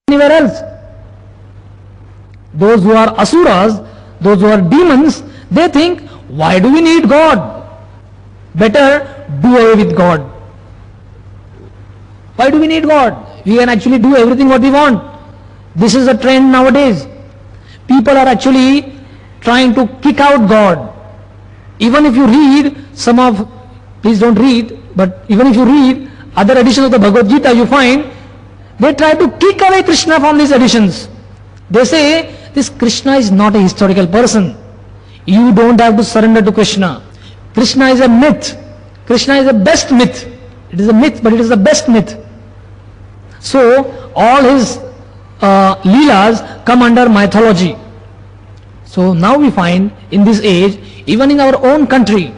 anywhere else. Those who are asuras, those who are demons, they think, why do we need God? Better do away with God. Why do we need God? We can actually do everything what we want. This is a trend nowadays. People are actually trying to kick out God. Even if you read some of, please don't read, but even if you read other editions of the Bhagavad Gita, you find they try to kick away Krishna from these editions. They say, this Krishna is not a historical person. You don't have to surrender to Krishna. Krishna is a myth. Krishna is the best myth. It is a myth, but it is the best myth. So, all his leelas come under mythology. So now we find in this age, even in our own country,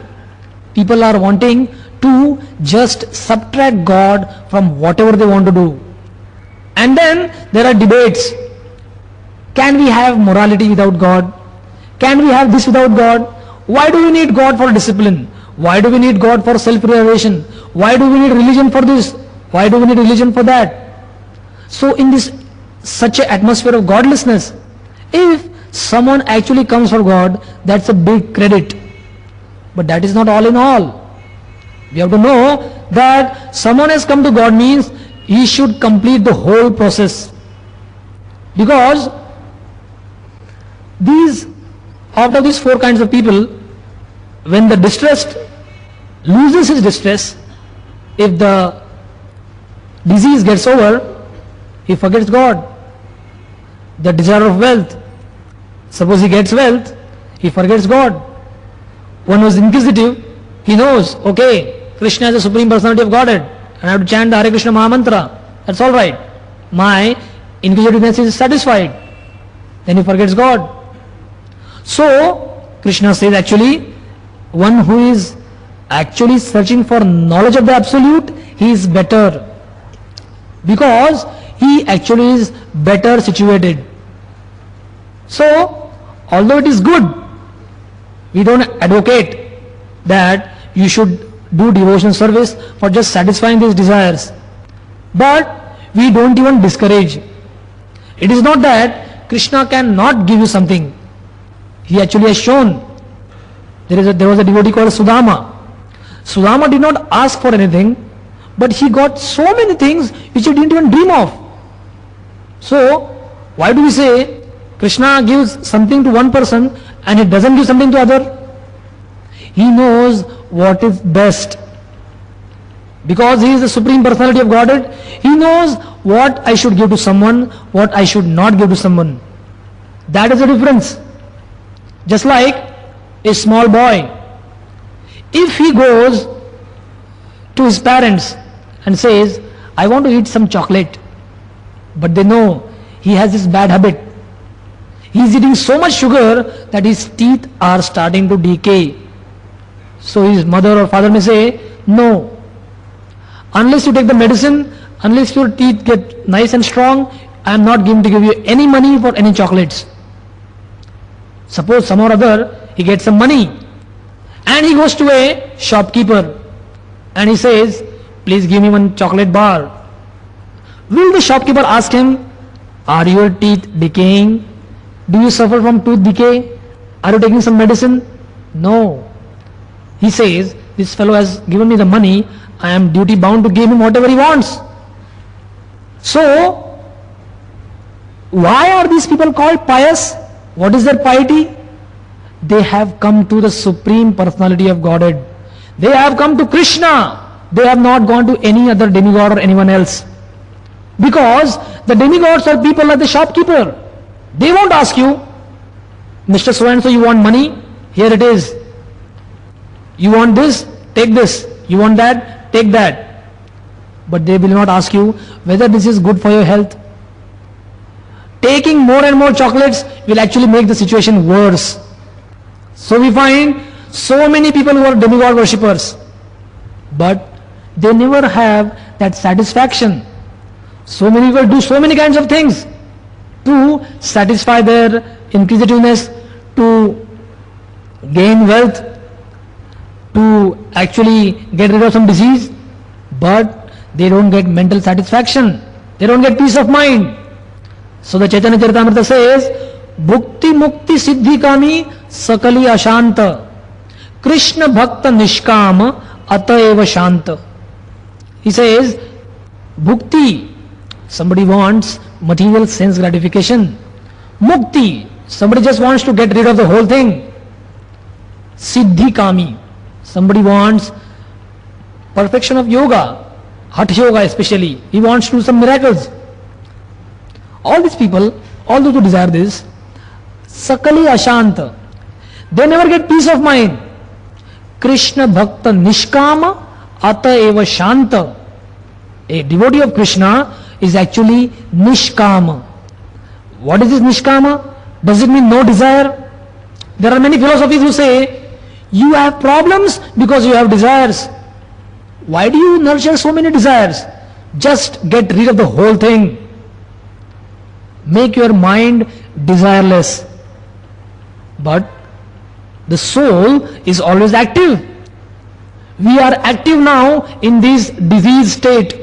people are wanting to just subtract God from whatever they want to do. And then there are debates. Can we have morality without God? Can we have this without God? Why do we need God for discipline? Why do we need God for self-realization? Why do we need religion for this? Why do we need religion for that? So in this such an atmosphere of godlessness, if someone actually comes for God, that's a big credit. But that is not all in all. We have to know that someone has come to God means he should complete the whole process. Because out of these four kinds of people, when the distressed loses his distress, if the disease gets over, he forgets God. The desire of wealth, suppose he gets wealth, he forgets God. One who is inquisitive, he knows, okay, Krishna is the Supreme Personality of Godhead, and I have to chant the Hare Krishna Maha Mantra. That's alright. My inquisitiveness is satisfied. Then he forgets God. So, Krishna says actually, one who is actually searching for knowledge of the Absolute, he is better. Because he actually is better situated. So, although it is good, we don't advocate that you should do devotional service for just satisfying these desires. But we don't even discourage. It is not that Krishna cannot give you something. He actually has shown. There was a devotee called Sudama. Sudama did not ask for anything, but he got so many things which he didn't even dream of. So, why do we say Krishna gives something to one person and he doesn't give something to other? He knows what is best. Because he is the Supreme Personality of Godhead, he knows what I should give to someone, what I should not give to someone. That is the difference. Just like a small boy, if he goes to his parents and says, I want to eat some chocolate, but they know he has this bad habit. He is eating so much sugar that his teeth are starting to decay. So his mother or father may say, no, unless you take the medicine, unless your teeth get nice and strong, I am not going to give you any money for any chocolates. Suppose some or other, he gets some money and he goes to a shopkeeper and he says, please give me one chocolate bar. Will the shopkeeper ask him, are your teeth decaying? Do you suffer from tooth decay? Are you taking some medicine? No. He says, this fellow has given me the money, I am duty bound to give him whatever he wants. So, why are these people called pious? What is their piety? They have come to the Supreme Personality of Godhead. They have come to Krishna. They have not gone to any other demigod or anyone else. Because the demigods are people like the shopkeeper. They won't ask you, Mr. So-and-so, you want money? Here it is. You want this? Take this. You want that? Take that. But they will not ask you whether this is good for your health. Taking more and more chocolates will actually make the situation worse. So we find so many people who are demigod worshippers, but they never have that satisfaction. So many people do so many kinds of things to satisfy their inquisitiveness, to gain wealth, to actually get rid of some disease, but they don't get mental satisfaction. They don't get peace of mind. So the Chaitanya Charitamrita says, Bhukti Mukti Siddhi Kami Sakali Ashanta Krishna Bhakta Nishkama Ataeva Shanta. He says, Bhukti, somebody wants material sense gratification. Mukti, somebody just wants to get rid of the whole thing. Siddhi Kami, somebody wants perfection of yoga, Hatha Yoga especially. He wants to do some miracles. All these people, all those who desire this, Sakali Ashanta, they never get peace of mind. Krishna Bhakta Nishkama Ataeva Shanta. A devotee of Krishna is actually Nishkama. What is this Nishkama? Does it mean no desire? There are many philosophies who say, you have problems because you have desires. Why do you nurture so many desires? Just get rid of the whole thing. Make your mind desireless. But the soul is always active. We are active now in this disease state.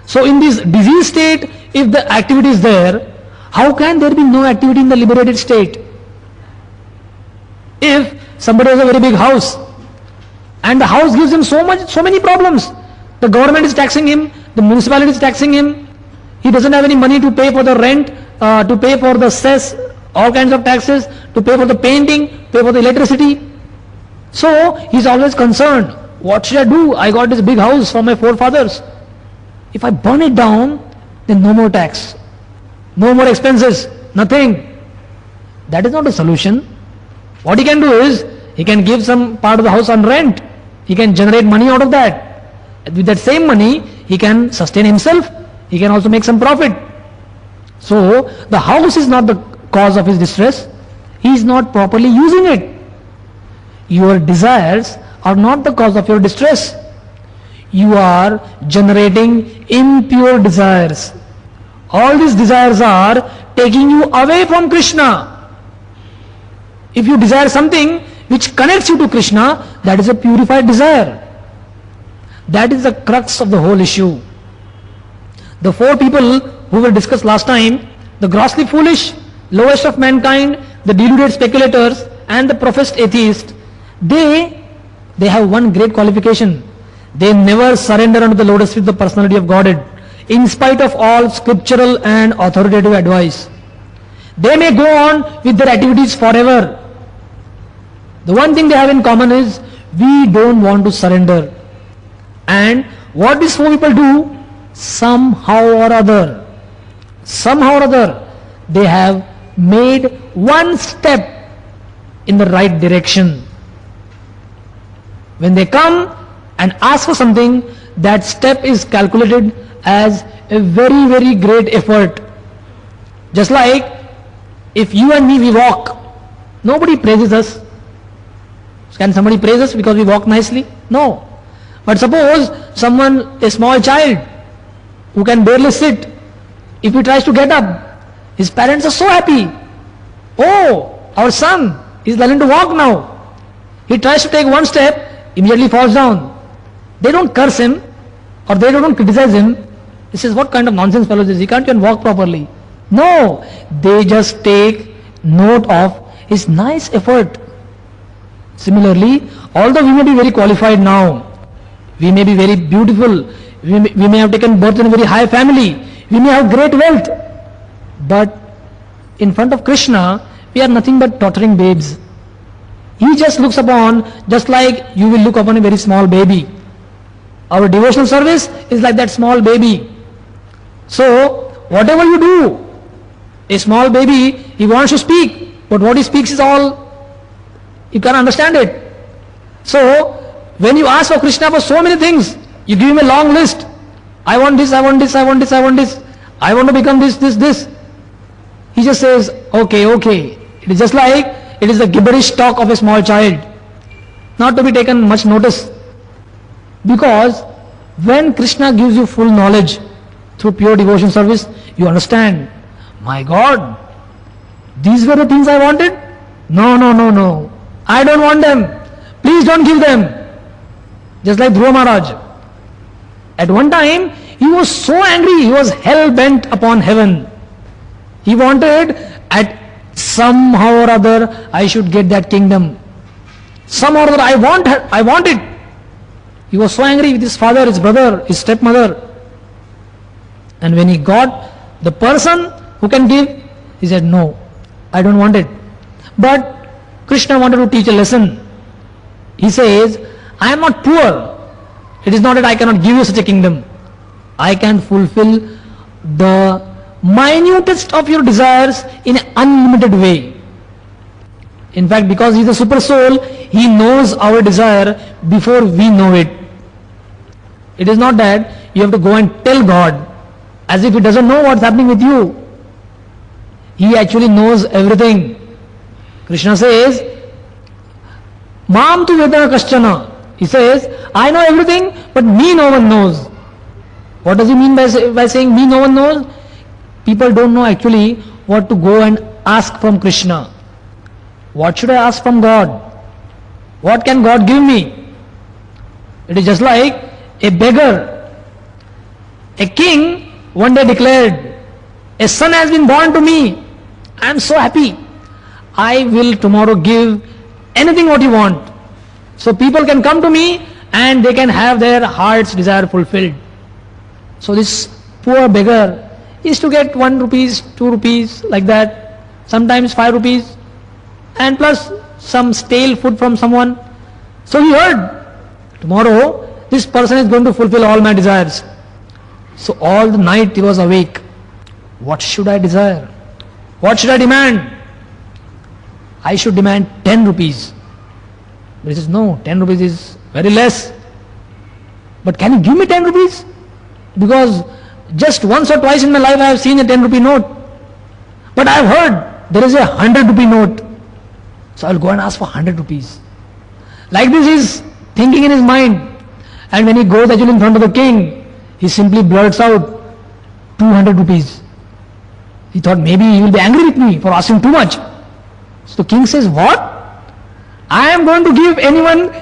So in this disease state, if the activity is there, how can there be no activity in the liberated state? If somebody has a very big house, and the house gives him so many problems. The government is taxing him, the municipality is taxing him, he doesn't have any money to pay for the rent, to pay for the cess, all kinds of taxes, to pay for the painting, pay for the electricity. So he's always concerned, what should I do? I got this big house from my forefathers. If I burn it down, then no more tax, no more expenses, nothing. That is not a solution. What he can do is, he can give some part of the house on rent. He can generate money out of that. With that same money, he can sustain himself. He can also make some profit. So, the house is not the cause of his distress. He is not properly using it. Your desires are not the cause of your distress. You are generating impure desires. All these desires are taking you away from Krishna. If you desire something which connects you to Krishna, that is a purified desire. That is the crux of the whole issue. The four people who were discussed last time, the grossly foolish, lowest of mankind, the deluded speculators, and the professed atheist, they have one great qualification. They never surrender unto the lotus feet of the personality of Godhead, in spite of all scriptural and authoritative advice. They may go on with their activities forever. The one thing they have in common is, we don't want to surrender. And what these four people do, somehow or other, they have made one step in the right direction. When they come and ask for something, that step is calculated as a very, very great effort. Just like if you and me, we walk, nobody praises us. Can somebody praise us because we walk nicely? No. But suppose someone, a small child who can barely sit, if he tries to get up, his parents are so happy. Oh, our son is learning to walk now. He tries to take one step, immediately falls down. They don't curse him or they don't criticize him. He says, what kind of nonsense fellow is this? He can't even walk properly. No, they just take note of his nice effort. Similarly, although we may be very qualified now, we may be very beautiful, we may have taken birth in a very high family, we may have great wealth, but in front of Krishna, we are nothing but tottering babes. He just looks upon, just like you will look upon a very small baby. Our devotional service is like that small baby. So, whatever you do, a small baby, he wants to speak, but what he speaks is all, you can't understand it. So, when you ask for Krishna for so many things, you give him a long list. I want this, I want this, I want this, I want this. I want to become this, this, this. He just says, okay, okay. It is just like, it is the gibberish talk of a small child. Not to be taken much notice. Because when Krishna gives you full knowledge through pure devotion service, you understand, my God, these were the things I wanted? No, no, no, no. I don't want them. Please don't give them. Just like Dhruva Maharaj. At one time, he was so angry, he was hell-bent upon heaven. He wanted at somehow or other I should get that kingdom. Somehow or other I want it. He was so angry with his father, his brother, his stepmother. And when he got the person who can give, he said, no, I don't want it. But Krishna wanted to teach a lesson. He says, I am not poor. It is not that I cannot give you such a kingdom. I can fulfill the minutest of your desires in an unlimited way. In fact, because he is a super soul, he knows our desire before we know it. It is not that you have to go and tell God as if he doesn't know what's happening with you. He actually knows everything. Krishna says, Mam tu vedana kaschana. He says, I know everything, but me no one knows. What does he mean by saying me no one knows? People don't know actually what to go and ask from Krishna. What should I ask from God? What can God give me? It is just like a beggar. A king one day declared, a son has been born to me. I am so happy. I will tomorrow give anything what you want. So people can come to me and they can have their heart's desire fulfilled. So this poor beggar used to get 1 rupees, 2 rupees, like that, sometimes 5 rupees, and plus some stale food from someone. So he heard, tomorrow this person is going to fulfill all my desires. So all the night he was awake. What should I desire? What should I demand? I should demand 10 rupees. But he says, no, 10 rupees is very less. But can you give me 10 rupees? Because just once or twice in my life I have seen a 10 rupee note. But I have heard there is a 100 rupee note. So I will go and ask for 100 rupees. Like this he is thinking in his mind. And when he goes actually in front of the king, he simply blurts out 200 rupees. He thought maybe he will be angry with me for asking too much. So the king says, what? I am going to give anyone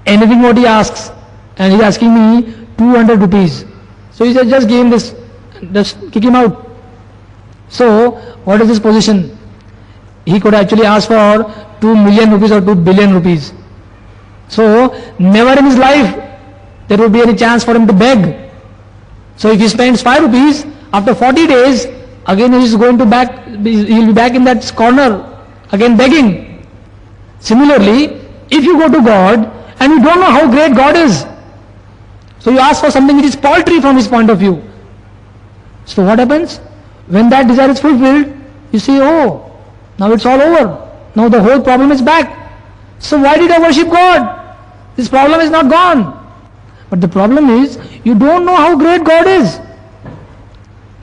anything what he asks. And he is asking me 200 rupees. So he said, just give him this, just kick him out. So what is his position? He could actually ask for 2 million rupees or 2 billion rupees. So never in his life there would be any chance for him to beg. So if he spends 5 rupees, after 40 days, again he is going to he will be back in that corner, again begging. Similarly, if you go to God and you don't know how great God is, so you ask for something which is paltry from his point of view. So what happens? When that desire is fulfilled, you say, oh, now it's all over. Now the whole problem is back. So why did I worship God? This problem is not gone. But the problem is, you don't know how great God is.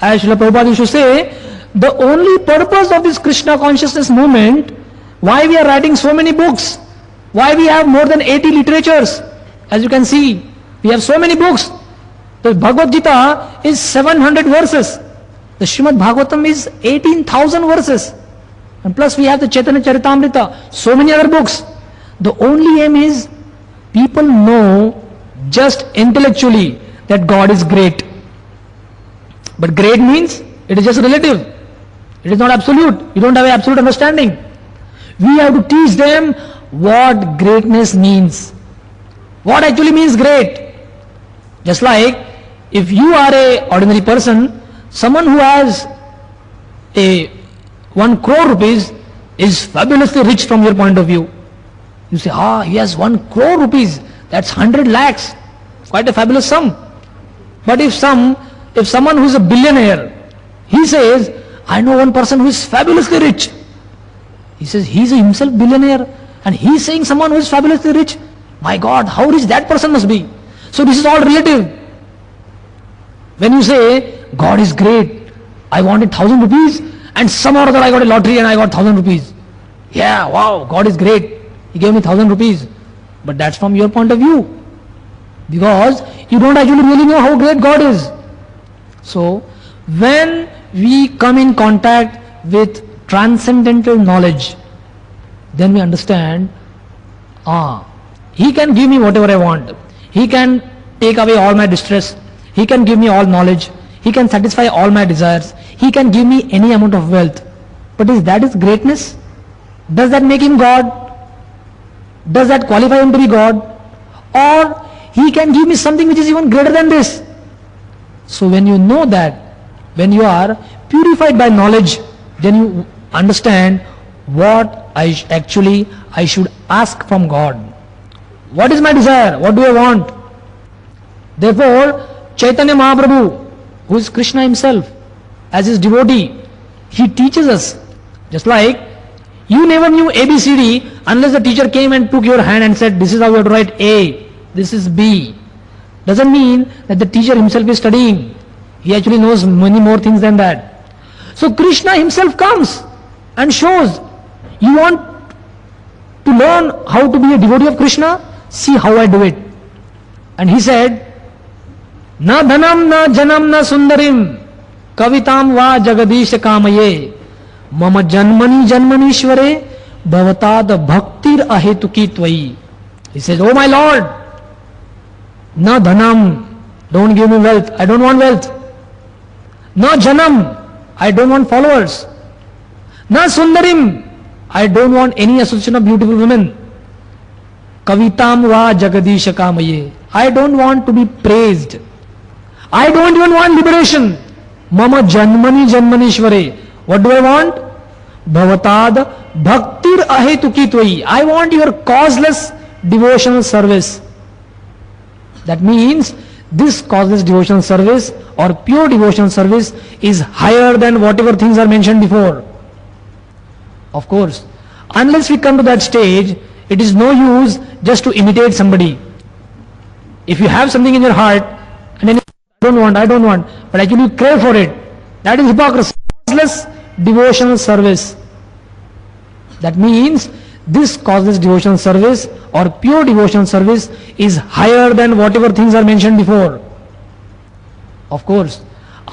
As Srila Prabhupada used to say, the only purpose of this Krishna consciousness movement, why we are writing so many books, why we have more than 80 literatures, as you can see, we have so many books. The Bhagavad Gita is 700 verses. The Srimad Bhagavatam is 18,000 verses. And plus we have the Chaitanya Charitamrita, so many other books. The only aim is people know just intellectually that God is great. But great means it is just relative. It is not absolute. You don't have an absolute understanding. We have to teach them what greatness means. What actually means great. Just like if you are a ordinary person, someone who has a 1 crore rupees is fabulously rich from your point of view. You say, he has 1 crore rupees, that's 100 lakhs, quite a fabulous sum. But if someone who is a billionaire, he says, I know one person who is fabulously rich. He says, he is himself billionaire and he is saying someone who is fabulously rich. My God, how rich that person must be. So this is all relative. When you say, God is great, I wanted 1,000 rupees and somehow or other I got a lottery and I got 1,000 rupees. Yeah, wow, God is great. He gave me 1,000 rupees. But that's from your point of view. Because you don't actually really know how great God is. So, when we come in contact with transcendental knowledge, then we understand, He can give me whatever I want. He can take away all my distress. He can give me all knowledge. He can satisfy all my desires. He can give me any amount of wealth. But is that his greatness? Does that make him God? Does that qualify him to be God? Or he can give me something which is even greater than this? So when you know that, when you are purified by knowledge, then you understand what I should ask from God. What is my desire? What do I want? Therefore, Chaitanya Mahaprabhu, who is Krishna himself, as his devotee, he teaches us, just like you never knew ABCD unless the teacher came and took your hand and said, this is how you have to write A, this is B. Doesn't mean that the teacher himself is studying. He actually knows many more things than that. So Krishna himself comes and shows, you want to learn how to be a devotee of Krishna? See how I do it. And he said, Na dhanam na janam na sundarim kavitam va jagadish kamaye mama janmani janmanishware bhavatad bhaktir ahetuki tvai. He says, oh my Lord, na dhanam, don't give me wealth, I don't want wealth. Na janam, I don't want followers. Na sundarim, I don't want any association of beautiful women. Kavitam va jagadish kamaye, I don't want to be praised. I don't even want liberation. Mama janmani janmanishware. What do I want? Bhavatad bhaktir ahetuki tvai. I want your causeless devotional service. That means this causeless devotional service or pure devotional service is higher than whatever things are mentioned before. Of course, unless we come to that stage, it is no use just to imitate somebody. If you have something in your heart and then I don't want, but actually you crave for it, that is hypocrisy. Causeless devotional service. That means this causeless devotional service or pure devotional service is higher than whatever things are mentioned before. Of course,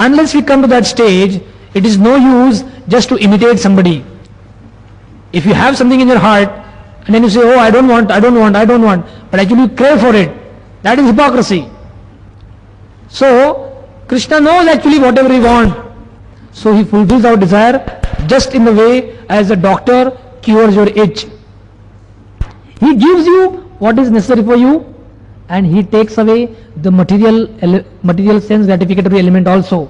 unless we come to that stage, it is no use just to imitate somebody. If you have something in your heart and then you say, oh, I don't want, but actually you crave for it, that is hypocrisy. So, Krishna knows actually whatever we want. So he fulfills our desire just in the way as a doctor cures your itch. He gives you what is necessary for you and he takes away the material sense gratificatory element also.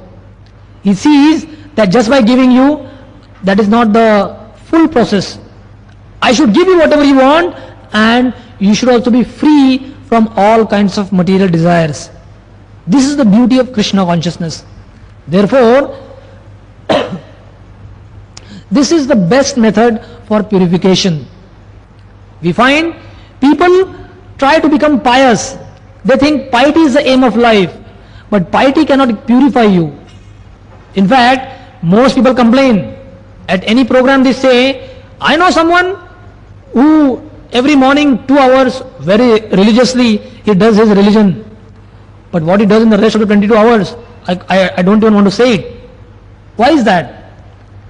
He sees that just by giving you, that is not the full process. I should give you whatever you want and you should also be free from all kinds of material desires. This is the beauty of Krishna consciousness. Therefore, this is the best method for purification. We find people try to become pious. They think piety is the aim of life, but piety cannot purify you. In fact, most people complain. At any program they say, I know someone who every morning 2 hours very religiously he does his religion. But what he does in the rest of the 22 hours, I don't even want to say it. Why is that?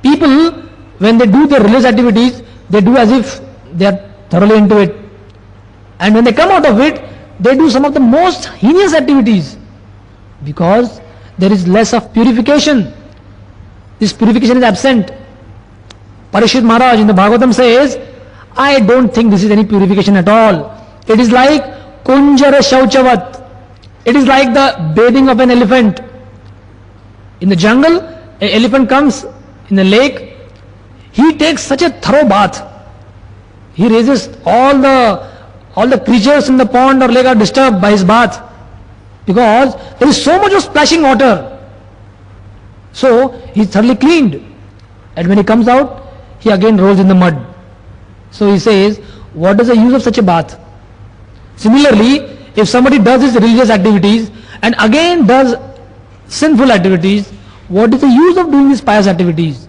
People, when they do their religious activities, they do as if they are thoroughly into it. And when they come out of it, they do some of the most heinous activities. Because there is less of purification. This purification is absent. Parikshit Maharaj in the Bhagavatam says, I don't think this is any purification at all. It is like Kunjara Shauchavat. It is like the bathing of an elephant. In the jungle, an elephant comes in the lake, he takes such a thorough bath. He raises all the creatures in the pond or lake are disturbed by his bath. Because there is so much of splashing water. So he is thoroughly cleaned. And when he comes out, he again rolls in the mud. So he says, what is the use of such a bath? Similarly, if somebody does his religious activities and again does sinful activities, what is the use of doing these pious activities?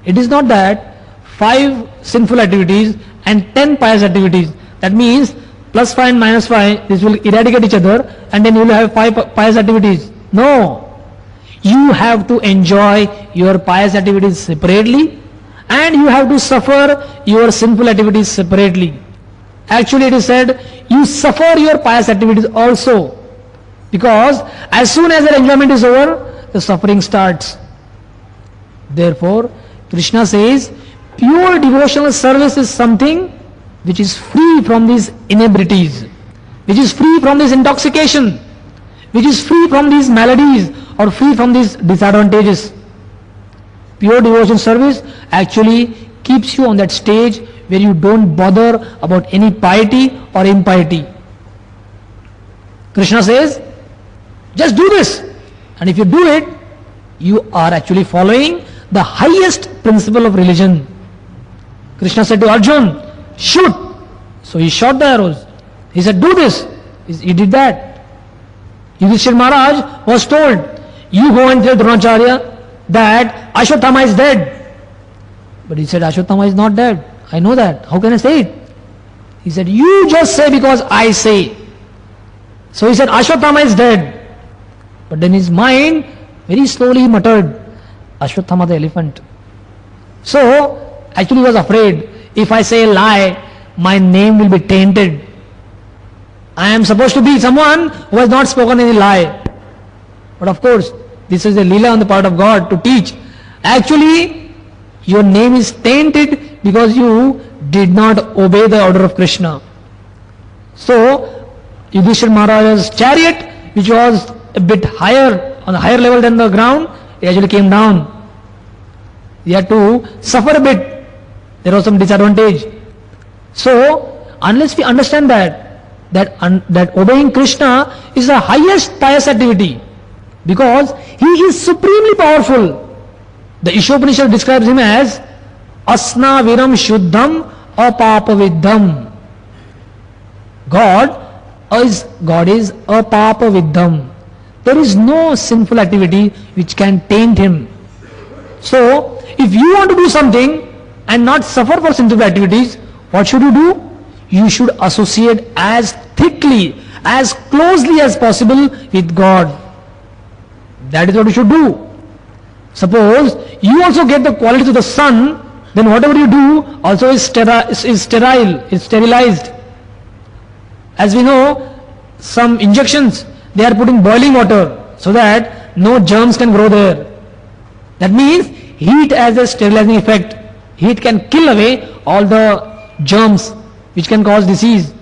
It is not that 5 sinful activities and 10 pious activities. That means plus 5 and minus 5, this will eradicate each other and then you will have 5 pious activities. No. You have to enjoy your pious activities separately and you have to suffer your sinful activities separately. Actually it is said, you suffer your pious activities also. Because as soon as their enjoyment is over, the suffering starts. Therefore, Krishna says, pure devotional service is something which is free from these inebrities, which is free from this intoxication, which is free from these maladies or free from these disadvantages. Pure devotion service actually keeps you on that stage where you don't bother about any piety or impiety. Krishna says, just do this, and if you do it, you are actually following the highest principle of religion. Krishna said to Arjun, shoot. So he shot the arrows. He said, do this. He did that. Yudhishthira Maharaj was told, you go and tell Dronacharya that Ashwatthama is dead. But he said, Ashwatthama is not dead. I know that. How can I say it? He said, you just say because I say. So he said, Ashwatthama is dead. But then his mind very slowly muttered, Ashwatthama the elephant. So actually he was afraid, if I say a lie, my name will be tainted. I am supposed to be someone who has not spoken any lie. But of course, this is a leela on the part of God to teach. Actually, your name is tainted because you did not obey the order of Krishna. So, Yudhishthira Maharaj's chariot, which was a bit higher, on a higher level than the ground, it actually came down. He had to suffer a bit. There was some disadvantage. So, unless we understand that obeying Krishna is the highest pious activity, because he is supremely powerful. The Ishopanishad describes him as Asna Viram Shuddham Apapaviddham. God is Apapaviddham. There is no sinful activity which can taint him. So, if you want to do something and not suffer for sinful activities, what should you do? You should associate as thickly, as closely as possible with God. That is what you should do. Suppose you also get the qualities of the sun, then whatever you do also is sterile, is sterilized. As we know, some injections, they are putting boiling water so that no germs can grow there. That means heat has a sterilizing effect. Heat can kill away all the germs which can cause disease.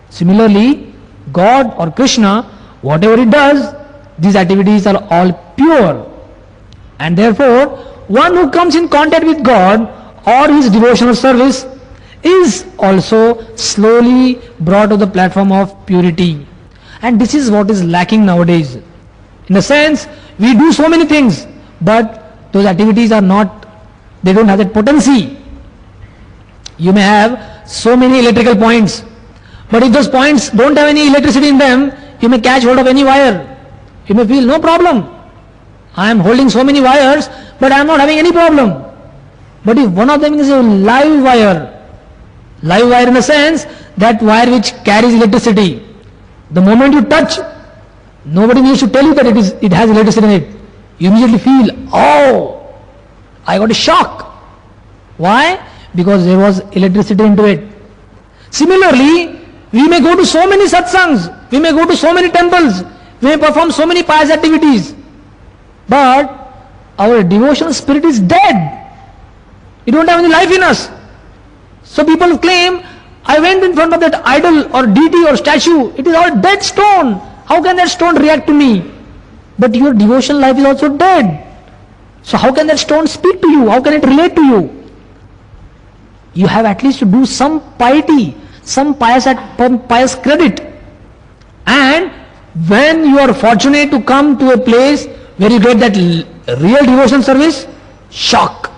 Similarly, God or Krishna, whatever it does, these activities are all pure. And therefore, one who comes in contact with God or his devotional service is also slowly brought to the platform of purity. And this is what is lacking nowadays. In a sense, we do so many things, but those activities are not, they don't have that potency. You may have so many electrical points, but if those points don't have any electricity in them, you may catch hold of any wire. You may feel no problem. I am holding so many wires, but I am not having any problem. But if one of them is a live wire in the sense, that wire which carries electricity, the moment you touch, nobody needs to tell you that it has electricity in it. You immediately feel, oh, I got a shock. Why? Because there was electricity into it. Similarly, we may go to so many satsangs, we may go to so many temples, we may perform so many pious activities, but our devotional spirit is dead. We don't have any life in us. So people claim, I went in front of that idol or deity or statue, it is all dead stone. How can that stone react to me? But your devotional life is also dead. So how can that stone speak to you? How can it relate to you? You have at least to do some piety, some pious credit. And when you are fortunate to come to a place where you get that real devotion service, shock.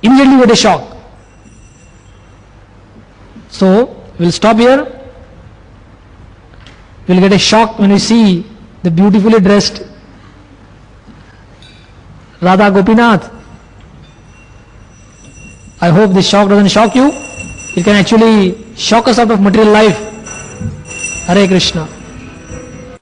Immediately you get a shock. So, we'll stop here. We'll get a shock when we see the beautifully dressed Radha Gopinath. I hope this shock doesn't shock you. It can actually shock us out of material life. Hare Krishna.